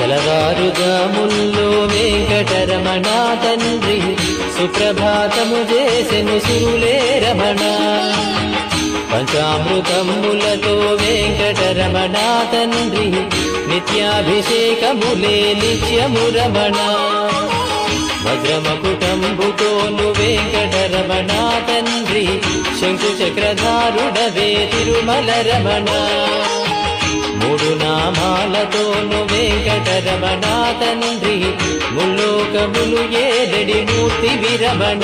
తెలవారుజాముల్లో వెంకటరమణ తండ్రి సుప్రభాతము చేసెను సురులే రమణ. పంచామృతములతో వెంకటరమణ తండ్రి నిత్యాభిషేకములే నిత్యము రమణ. వజ్రమకుటంబుతోను వెంకటరమణ తండ్రి శంకు చక్రధారుడవే తిరుమల రమణ. మూడు నామాలతోను వెంకటరమణ తండ్రి ముల్లోకములు ఏదడి మూర్తి విరమణ.